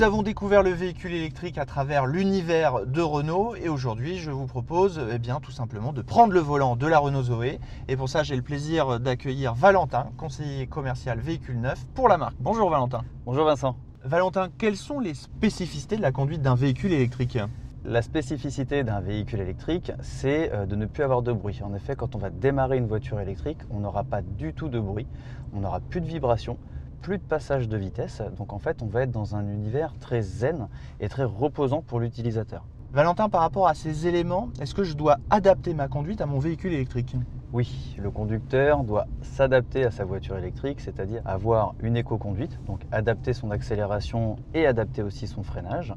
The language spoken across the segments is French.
Nous avons découvert le véhicule électrique à travers l'univers de Renault et aujourd'hui je vous propose tout simplement de prendre le volant de la Renault Zoé et pour ça j'ai le plaisir d'accueillir Valentin, conseiller commercial véhicule neuf pour la marque. Bonjour Valentin. Bonjour Vincent. Valentin, quelles sont les spécificités de la conduite d'un véhicule électrique ? La spécificité d'un véhicule électrique, c'est de ne plus avoir de bruit. En effet, quand on va démarrer une voiture électrique, on n'aura pas du tout de bruit, on n'aura plus de vibrations, plus de passage de vitesse. Donc en fait, on va être dans un univers très zen et très reposant pour l'utilisateur. Valentin, par rapport à ces éléments, est-ce que je dois adapter ma conduite à mon véhicule électrique ? Oui, le conducteur doit s'adapter à sa voiture électrique, c'est-à-dire avoir une éco-conduite, donc adapter son accélération et adapter aussi son freinage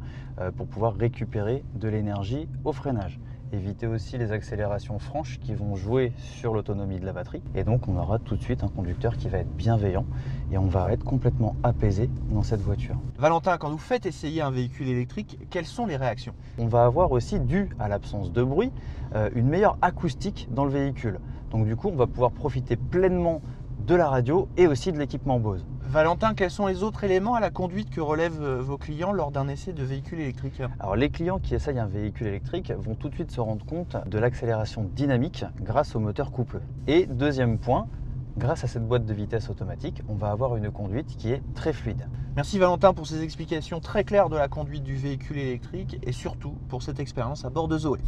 pour pouvoir récupérer de l'énergie au freinage. Éviter aussi les accélérations franches qui vont jouer sur l'autonomie de la batterie. Et donc on aura tout de suite un conducteur qui va être bienveillant et on va être complètement apaisé dans cette voiture. Valentin, quand vous faites essayer un véhicule électrique, quelles sont les réactions ? On va avoir aussi, dû à l'absence de bruit, une meilleure acoustique dans le véhicule. Donc du coup, on va pouvoir profiter pleinement de la radio et aussi de l'équipement Bose. Valentin, quels sont les autres éléments à la conduite que relèvent vos clients lors d'un essai de véhicule électrique ? Alors les clients qui essayent un véhicule électrique vont tout de suite se rendre compte de l'accélération dynamique grâce au moteur coupleux. Et deuxième point, grâce à cette boîte de vitesse automatique, on va avoir une conduite qui est très fluide. Merci Valentin pour ces explications très claires de la conduite du véhicule électrique et surtout pour cette expérience à bord de Zoé.